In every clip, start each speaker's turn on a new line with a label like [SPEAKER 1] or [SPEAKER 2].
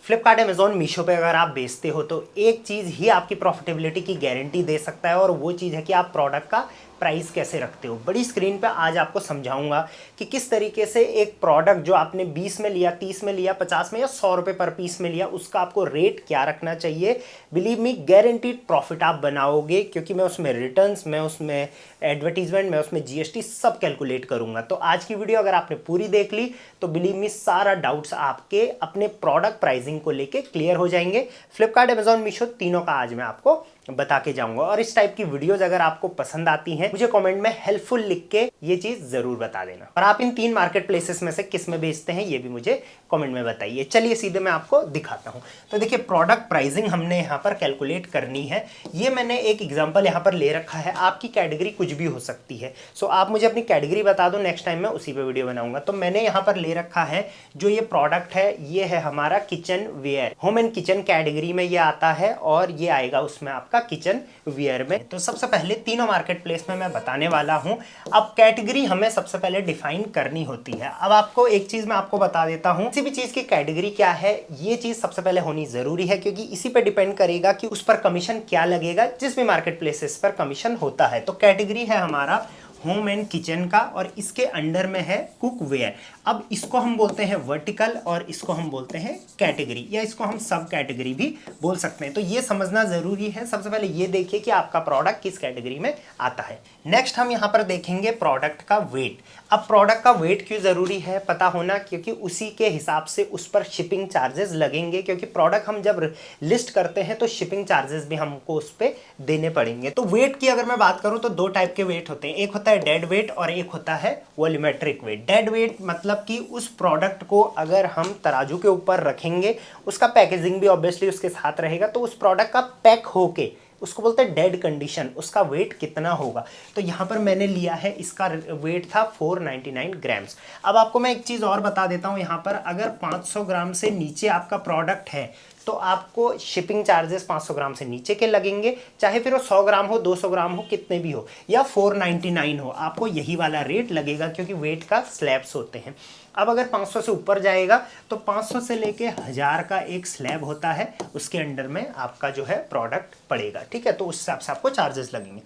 [SPEAKER 1] Flipkart, Amazon, Meesho पे अगर आप बेचते हो तो एक चीज़ ही आपकी प्रॉफिटेबिलिटी की गारंटी दे सकता है और वो चीज़ है कि आप प्रोडक्ट का प्राइस कैसे रखते हो। बड़ी स्क्रीन पे आज आपको समझाऊंगा कि किस तरीके से एक प्रोडक्ट जो आपने 20 में लिया, 30 में लिया, 50 में या 100 रुपये पर पीस में लिया, उसका आपको रेट क्या रखना चाहिए। बिलीव मी, गारंटीड प्रॉफिट आप बनाओगे, क्योंकि मैं उसमें रिटर्न्स, मैं उसमें एडवर्टीजमेंट, मैं उसमें जीएसटी सब कैलकुलेट करूंगा। तो आज की वीडियो अगर आपने पूरी देख ली तो बिलीव मी सारा डाउट्स आपके अपने प्रोडक्ट प्राइसिंग को लेके क्लियर हो जाएंगे। फ्लिपकार्ट, अमेजोन, मीशो तीनों का आज मैं आपको बता के जाऊंगा। और इस टाइप की वीडियोस अगर आपको पसंद आती हैं, मुझे कमेंट में हेल्पफुल लिख के ये चीज जरूर बता देना। और आप इन 3 मार्केट प्लेसेस में से किस में बेचते हैं ये भी मुझे कमेंट में बताइए। चलिए सीधे मैं आपको दिखाता हूं। तो देखिए, प्रोडक्ट प्राइसिंग हमने यहाँ पर कैलकुलेट करनी है। ये मैंने एक एग्जाम्पल यहाँ पर ले रखा है। आपकी कैटेगरी कुछ भी हो सकती है। सो आप मुझे अपनी कैटेगरी बता दो, नेक्स्ट टाइम मैं उसी पे वीडियो बनाऊंगा। तो मैंने यहाँ पर ले रखा है जो ये प्रोडक्ट है, ये है हमारा kitchenware, home and kitchen category में ये आता है और ये आएगा उसमें आपका किचन वियर में। तो सबसे पहले तीनों मार्केट प्लेस में मैं बताने वाला हूं। अब कैटेगरी हमें सबसे पहले डिफाइन करनी होती है। अब आपको एक चीज मैं आपको बता देता हूं, किसी भी चीज की कैटेगरी क्या है ये चीज सबसे पहले होनी जरूरी है, क्योंकि इसी पे डिपेंड करेगा कि उस पर कमीशन क्या लगेगा। जिस भी मार्केट प्लेसेस पर कमीशन होता है, तो कैटेगरी है हमारा होम एंड किचन का और इसके अंडर में है कुक वेयर। अब इसको हम बोलते हैं वर्टिकल और इसको हम बोलते हैं कैटेगरी, या इसको हम सब कैटेगरी भी बोल सकते हैं। तो ये समझना जरूरी है। सबसे पहले ये देखिए कि आपका प्रोडक्ट किस कैटेगरी में आता है। नेक्स्ट हम यहाँ पर देखेंगे प्रोडक्ट का वेट। अब प्रोडक्ट का वेट क्यों जरूरी है पता होना, क्योंकि उसी के हिसाब से उस पर शिपिंग चार्जेस लगेंगे, क्योंकि प्रोडक्ट हम जब लिस्ट करते हैं तो शिपिंग चार्जेस भी हमको उस पर देने पड़ेंगे। तो वेट की अगर मैं बात करूं तो 2 टाइप के वेट होते हैं, एक होता है डेड वेट और एक होता है वॉल्यूमेट्रिक वेट। डेड वेट मतलब कि उस प्रोडक्ट को अगर हम तराजू के ऊपर रखेंगे, उसका पैकेजिंग भी ऑब्वियसली उसके साथ रहेगा, तो उस प्रोडक्ट का पैक होके उसको बोलते हैं डेड कंडीशन, उसका वेट कितना होगा। तो यहाँ पर मैंने लिया है, इसका वेट था 499 ग्राम्स। अब आपको मैं एक चीज़ और बता देता हूँ, यहाँ पर अगर 500 ग्राम से नीचे आपका प्रोडक्ट है तो आपको शिपिंग चार्जेस 500 ग्राम से नीचे के लगेंगे, चाहे फिर वो 100 ग्राम हो, 200 ग्राम हो, कितने भी हो, या 499 हो, आपको यही वाला रेट लगेगा, क्योंकि वेट का स्लैब्स होते हैं। अब अगर 500 से ऊपर जाएगा तो 500 से लेके 1000 का एक स्लैब होता है, उसके अंडर में आपका जो है प्रोडक्ट पड़ेगा। ठीक है, तो उस हिसाब से आपको चार्जेस लगेंगे।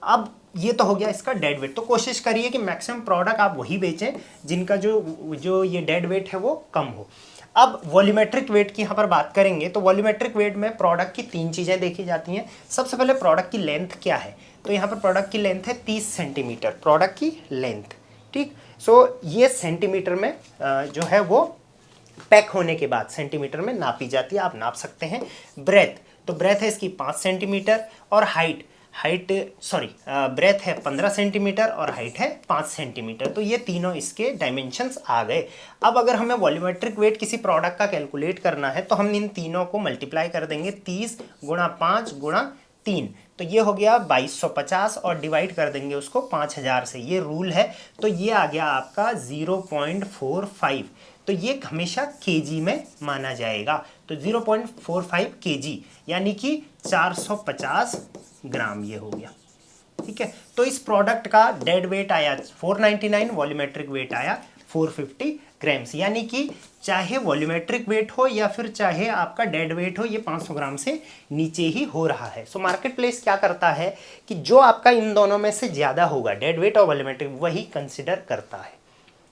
[SPEAKER 1] अब ये तो हो गया इसका डेड वेट। तो कोशिश करिए कि मैक्सिमम प्रोडक्ट आप वही बेचें जिनका जो ये डेड वेट है वो कम हो। अब वॉल्यूमेट्रिक वेट की यहाँ पर बात करेंगे तो वॉल्यूमेट्रिक वेट में प्रोडक्ट की 3 चीज़ें देखी जाती हैं। सबसे पहले प्रोडक्ट की लेंथ क्या है, तो यहाँ पर प्रोडक्ट की लेंथ है 30 सेंटीमीटर, प्रोडक्ट की लेंथ। ठीक, सो ये सेंटीमीटर में जो है वो पैक होने के बाद सेंटीमीटर में नापी जाती है, आप नाप सकते हैं। ब्रेथ, तो ब्रेथ है इसकी 5 सेंटीमीटर और ब्रेथ है 15 सेंटीमीटर और हाइट है 5 सेंटीमीटर। तो ये तीनों इसके डायमेंशंस आ गए। अब अगर हमें वॉल्यूमेट्रिक वेट किसी प्रोडक्ट का कैलकुलेट करना है तो हम इन तीनों को मल्टीप्लाई कर देंगे, 30 गुणा 5 गुणा 3, तो ये हो गया 2250 और डिवाइड कर देंगे उसको 5000 से, ये रूल है। तो ये आ गया आपका 0.45, तो ये हमेशा केजी में माना जाएगा। तो 0.45 केजी यानी कि 450 ग्राम ये हो गया। ठीक है, तो इस प्रोडक्ट का डेड वेट आया 499, वॉल्यूमेट्रिक वेट आया 450 ग्राम्स, यानी कि चाहे वॉल्यूमेट्रिक वेट हो या फिर चाहे आपका डेड वेट हो, ये 500 ग्राम से नीचे ही हो रहा है। सो मार्केट प्लेस क्या करता है कि जो आपका इन दोनों में से ज़्यादा होगा, डेड वेट और वॉल्यूमेट्रिक, वही कंसिडर करता है।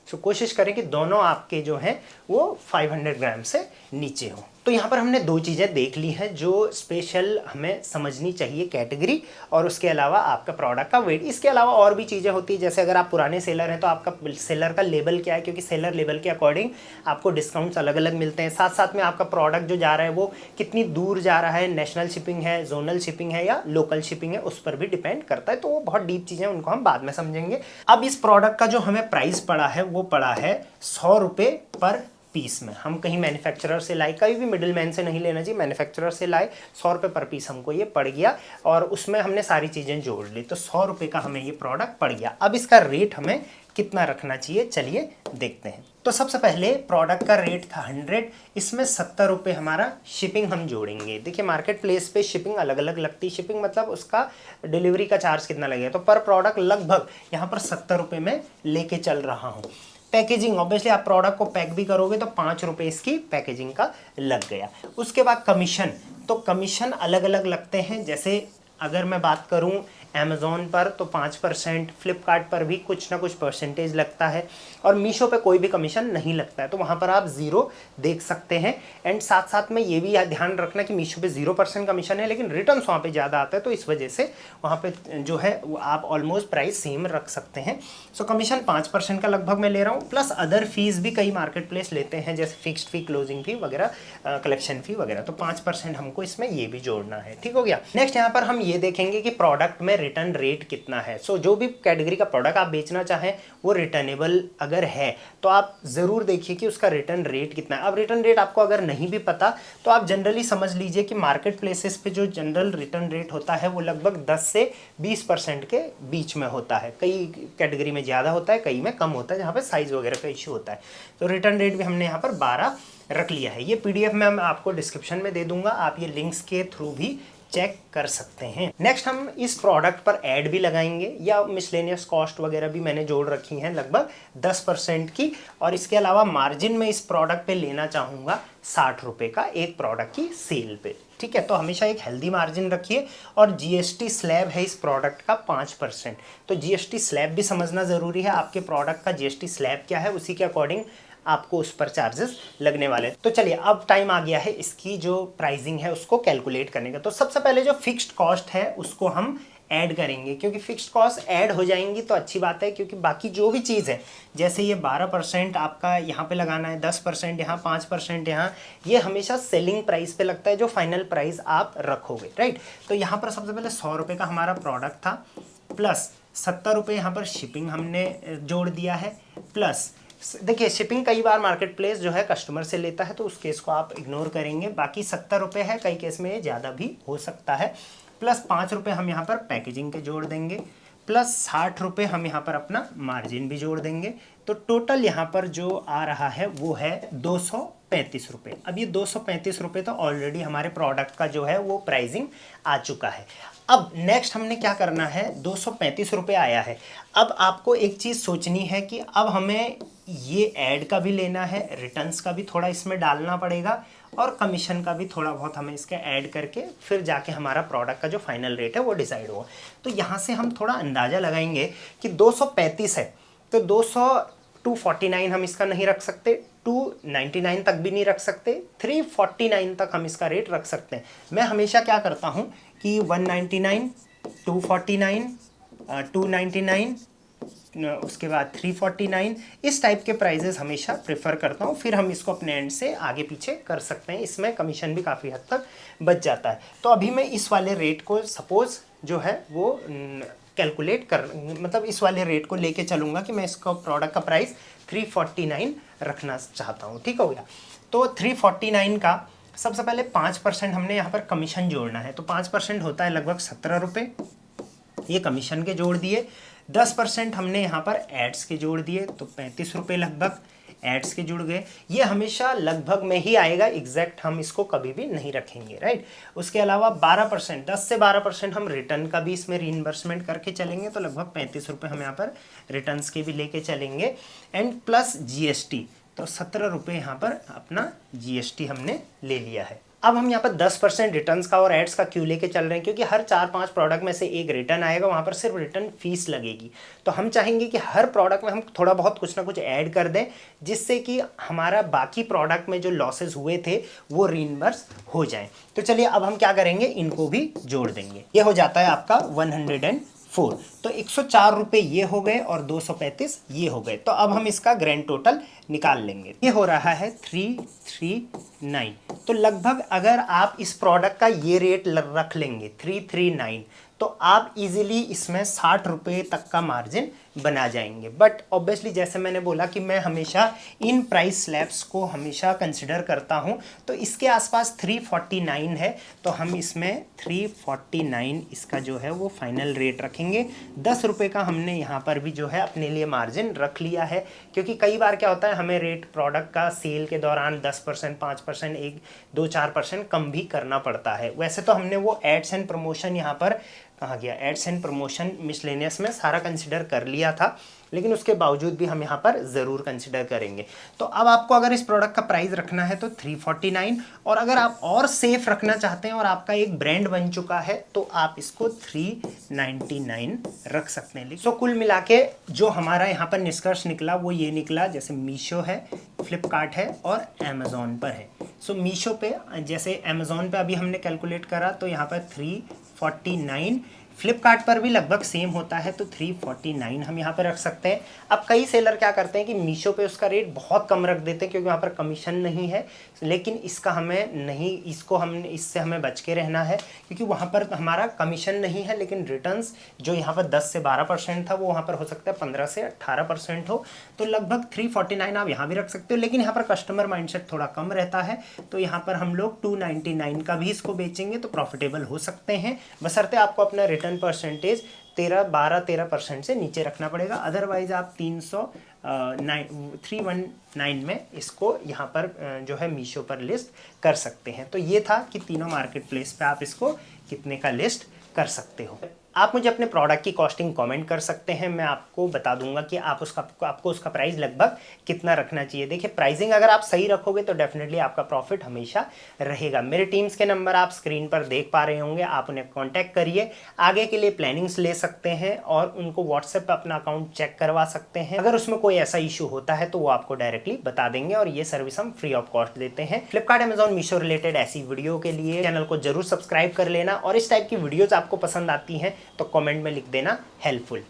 [SPEAKER 1] सो कोशिश करें कि दोनों आपके जो हैं वो 500 ग्राम से नीचे हो। तो यहाँ पर हमने 2 चीज़ें देख ली हैं जो स्पेशल हमें समझनी चाहिए, कैटेगरी और उसके अलावा आपका प्रोडक्ट का वेट। इसके अलावा और भी चीज़ें होती है, जैसे अगर आप पुराने सेलर हैं तो आपका सेलर का लेबल क्या है, क्योंकि सेलर लेबल के अकॉर्डिंग आपको डिस्काउंट्स अलग अलग मिलते हैं। साथ साथ में आपका प्रोडक्ट जो जा रहा है वो कितनी दूर जा रहा है, नेशनल शिपिंग है, जोनल शिपिंग है या लोकल शिपिंग है, उस पर भी डिपेंड करता है। तो वो बहुत डीप चीज़ें, उनको हम बाद में समझेंगे। अब इस प्रोडक्ट का जो हमें प्राइस पड़ा है वो पड़ा है 100 रुपये पर पीस में। हम कहीं मैन्युफैक्चरर से लाए, कहीं भी मिडिल मैन से नहीं लेना चाहिए, मैन्युफैक्चरर से लाए, 100 रुपये पर पीस हमको ये पड़ गया और उसमें हमने सारी चीज़ें जोड़ ली, तो 100 रुपये का हमें ये प्रोडक्ट पड़ गया। अब इसका रेट हमें कितना रखना चाहिए, चलिए देखते हैं। तो सबसे पहले प्रोडक्ट का रेट था 100, इसमें 70 रुपये हमारा शिपिंग हम जोड़ेंगे। देखिए मार्केट प्लेस पे शिपिंग अलग अलग लगती है, शिपिंग मतलब उसका डिलीवरी का चार्ज कितना लगेगा, तो पर प्रोडक्ट लगभग यहाँ पर 70 रुपये में लेके चल रहा हूँ। पैकेजिंग, ऑब्वियसली आप प्रोडक्ट को पैक भी करोगे तो 5 रुपये इसकी पैकेजिंग का लग गया। उसके बाद कमीशन, तो कमीशन अलग अलग लगते हैं। जैसे अगर मैं बात करूं अमेज़ॉन पर तो 5%, फ्लिपकार्ट पर भी कुछ ना कुछ परसेंटेज लगता है, और मीशो पे कोई भी कमीशन नहीं लगता है, तो वहाँ पर आप 0 देख सकते हैं। एंड साथ साथ में ये भी ध्यान रखना कि मीशो पे 0% कमीशन है, लेकिन रिटर्न्स वहाँ पे ज़्यादा आता है, तो इस वजह से वहाँ पे जो है आप ऑलमोस्ट प्राइस सेम रख सकते हैं। सो कमीशन 5% का लगभग मैं ले रहा हूँ, प्लस अदर फीस भी कई मार्केट प्लेस लेते हैं, जैसे फिक्स्ड फी, क्लोजिंग फी वगैरह, कलेक्शन फी वगैरह, तो 5% हमको इसमें ये भी जोड़ना है। ठीक हो गया। नेक्स्ट यहाँ पर हम ये देखेंगे कि प्रोडक्ट में रिटर्न रेट कितना है। सो जो भी कैटेगरी का प्रोडक्ट आप बेचना चाहें वो रिटर्नेबल अगर है तो आप ज़रूर देखिए कि उसका रिटर्न रेट कितना है। अब रिटर्न रेट आपको अगर नहीं भी पता तो आप जनरली समझ लीजिए कि मार्केट प्लेसेस पे जो जनरल रिटर्न रेट होता है वो लगभग 10 से 20% के बीच में होता है। कई कैटेगरी में ज़्यादा होता है, कई में कम होता है, जहाँ पर साइज़ वगैरह का इशू होता है। तो रिटर्न रेट भी हमने यहाँ पर 12 रख लिया है। ये PDF मैं आपको डिस्क्रिप्शन में दे दूंगा, आप ये लिंक्स के थ्रू भी चेक कर सकते हैं। नेक्स्ट हम इस प्रोडक्ट पर ऐड भी लगाएंगे, या मिसलेनियस कॉस्ट वगैरह भी मैंने जोड़ रखी हैं लगभग 10% की, और इसके अलावा मार्जिन में इस प्रोडक्ट पे लेना चाहूँगा 60 रुपये का एक प्रोडक्ट की सेल पे। ठीक है, तो हमेशा एक हेल्दी मार्जिन रखिए। और GST स्लैब है इस प्रोडक्ट का 5%, तो GST स्लैब भी समझना ज़रूरी है। आपके प्रोडक्ट का GST स्लैब क्या है, उसी के अकॉर्डिंग आपको उस पर चार्जेस लगने वाले हैं। तो चलिए अब टाइम आ गया है इसकी जो प्राइसिंग है उसको कैलकुलेट करने का। तो सबसे पहले जो फिक्स्ड कॉस्ट है उसको हम ऐड करेंगे, क्योंकि फिक्स्ड कॉस्ट ऐड हो जाएंगी तो अच्छी बात है, क्योंकि बाकी जो भी चीज़ है, जैसे ये 12% आपका यहाँ पे लगाना है, 10% यहाँ, 5% यहाँ, ये हमेशा सेलिंग प्राइस पे लगता है जो फाइनल प्राइस आप रखोगे, राइट। तो यहाँ पर सबसे पहले 100 रुपये का हमारा प्रोडक्ट था, प्लस 70 रुपये यहाँ पर शिपिंग हमने जोड़ दिया है, प्लस देखिए शिपिंग कई बार मार्केट प्लेस जो है कस्टमर से लेता है, तो उस केस को आप इग्नोर करेंगे। बाकी 70 रुपये है, कई केस में ज़्यादा भी हो सकता है, प्लस 5 रुपये हम यहाँ पर पैकेजिंग के जोड़ देंगे, प्लस 60 रुपये हम यहाँ पर अपना मार्जिन भी जोड़ देंगे। तो टोटल यहाँ पर जो आ रहा है वो है 235 रुपये। अब ये 235 रुपये तो ऑलरेडी हमारे प्रोडक्ट का जो है वो प्राइसिंग आ चुका है। अब नेक्स्ट हमने क्या करना है, 235 रुपये आया है। अब आपको एक चीज़ सोचनी है कि अब हमें ये ऐड का भी लेना है, रिटर्न्स का भी थोड़ा इसमें डालना पड़ेगा, और कमीशन का भी थोड़ा बहुत हमें इसके ऐड करके फिर जाके हमारा प्रोडक्ट का जो फाइनल रेट है वो डिसाइड होगा। तो यहाँ से हम थोड़ा अंदाज़ा लगाएंगे कि 235 है, तो 249 हम इसका नहीं रख सकते, 299 तक भी नहीं रख सकते, 349 तक हम इसका रेट रख सकते हैं। मैं हमेशा क्या करता हूँ कि 199, 249, 299, उसके बाद 349, इस टाइप के प्राइजेस हमेशा प्रेफर करता हूँ। फिर हम इसको अपने एंड से आगे पीछे कर सकते हैं, इसमें कमीशन भी काफ़ी हद तक बच जाता है। तो अभी मैं इस वाले रेट को सपोज़ जो है वो कैलकुलेट कर, मतलब इस वाले रेट को लेके चलूँगा कि मैं इसको प्रोडक्ट का प्राइस 349 रखना चाहता हूँ। ठीक हो गया। तो 349 का सबसे पहले 5% हमने यहाँ पर कमीशन जोड़ना है, तो 5% होता है लगभग 17 रुपये, ये कमीशन के जोड़ दिए। 10% हमने यहाँ पर एड्स के जोड़ दिए, तो 35 रुपये लगभग एड्स के जुड़ गए। ये हमेशा लगभग में ही आएगा, एग्जैक्ट हम इसको कभी भी नहीं रखेंगे, राइट। उसके अलावा 12%, 10 से 12% हम रिटर्न का भी इसमें रीइंबर्समेंट करके चलेंगे, तो लगभग 35 रुपये हम यहाँ पर रिटर्न्स के भी लेके चलेंगे, एंड प्लस GST, तो 17 रुपये यहाँ पर अपना GST हमने ले लिया है। अब हम यहाँ पर 10% रिटर्न्स का और एड्स का क्यों लेके चल रहे हैं, क्योंकि हर 4-5 प्रोडक्ट में से एक रिटर्न आएगा, वहाँ पर सिर्फ रिटर्न फीस लगेगी। तो हम चाहेंगे कि हर प्रोडक्ट में हम थोड़ा बहुत कुछ ना कुछ ऐड कर दें, जिससे कि हमारा बाकी प्रोडक्ट में जो लॉसेस हुए थे वो रीइंबर्स हो जाएं। तो चलिए अब हम क्या करेंगे, इनको भी जोड़ देंगे। ये हो जाता है आपका 104, तो 104 रुपये ये हो गए और 235 ये हो गए। तो अब हम इसका ग्रैंड टोटल निकाल लेंगे, ये हो रहा है 339। तो लगभग अगर आप इस प्रोडक्ट का ये रेट रख लेंगे 339, तो आप इजीली इसमें 60 रुपये तक का मार्जिन बना जाएंगे। बट ऑब्वियसली जैसे मैंने बोला कि मैं हमेशा इन प्राइस स्लैब्स को हमेशा कंसिडर करता हूं, तो इसके आसपास 349 है, तो हम इसमें 349 इसका जो है वो फाइनल रेट रखेंगे। 10 रुपये का हमने यहाँ पर भी जो है अपने लिए मार्जिन रख लिया है, क्योंकि कई बार क्या होता है हमें रेट प्रोडक्ट का सेल के दौरान 10%, 5%, 1-2-4% कम भी करना पड़ता है। वैसे तो हमने वो एड्स एंड प्रमोशन यहाँ पर कहाँ गया, एड्स एंड प्रमोशन मिसलेनियस में सारा कंसिडर कर लिया था, लेकिन उसके बावजूद भी हम यहाँ पर ज़रूर कंसिडर करेंगे। तो अब आपको अगर इस प्रोडक्ट का प्राइस रखना है तो 349, और अगर आप और सेफ रखना चाहते हैं और आपका एक ब्रांड बन चुका है तो आप इसको 399 रख सकते हैं। सो कुल मिला के जो हमारा यहाँ पर निष्कर्ष निकला वो ये निकला, जैसे मीशो है, फ्लिपकार्ट है और अमेज़ॉन पर है। सो मीशो पे, जैसे अमेज़ॉन पे अभी हमने कैलकुलेट करा तो यहाँ पर 349, फ्लिपकार्ट पर भी लगभग सेम होता है तो 349 हम यहाँ पर रख सकते हैं। अब कई सेलर क्या करते हैं कि मीशो पे उसका रेट बहुत कम रख देते हैं क्योंकि वहाँ पर कमीशन नहीं है, लेकिन इसका हमें नहीं, इससे हमें बच के रहना है क्योंकि वहाँ पर हमारा कमीशन नहीं है, लेकिन रिटर्न्स जो यहाँ पर 10 से 12% था वो वहाँ पर हो सकता है 15 से 18% हो। तो लगभग 349 आप यहाँ भी रख सकते हो, लेकिन यहाँ पर कस्टमर माइंडसेट थोड़ा कम रहता है तो यहाँ पर हम लोग 299 का भी इसको बेचेंगे तो प्रॉफिटेबल हो सकते हैं, बशर्ते आपको अपना रिटर्न परसेंटेज 13% से नीचे रखना पड़ेगा। अदरवाइज आप 319 में इसको यहाँ पर जो है मीशो पर लिस्ट कर सकते हैं। तो ये था कि तीनों मार्केट प्लेस पे आप इसको कितने का लिस्ट कर सकते हो। आप मुझे अपने प्रोडक्ट की कॉस्टिंग कमेंट कर सकते हैं, मैं आपको बता दूंगा कि आपको उसका प्राइस लगभग कितना रखना चाहिए। देखिए प्राइसिंग अगर आप सही रखोगे तो डेफिनेटली आपका प्रॉफिट हमेशा रहेगा। मेरे टीम्स के नंबर आप स्क्रीन पर देख पा रहे होंगे, आप उन्हें कॉन्टैक्ट करिए, आगे के लिए प्लानिंग्स ले सकते हैं और उनको व्हाट्सएप पर अपना अकाउंट चेक करवा सकते हैं। अगर उसमें कोई ऐसा इशू होता है तो वो आपको डायरेक्टली बता देंगे और ये सर्विस हम फ्री ऑफ कॉस्ट देते हैं। फ्लिपकार्ट, अमेजॉन, मीशो रिलेटेड ऐसी वीडियो के लिए चैनल को जरूर सब्सक्राइब कर लेना, और इस टाइप की वीडियोज आपको पसंद आती हैं तो कमेंट में लिख देना हेल्पफुल।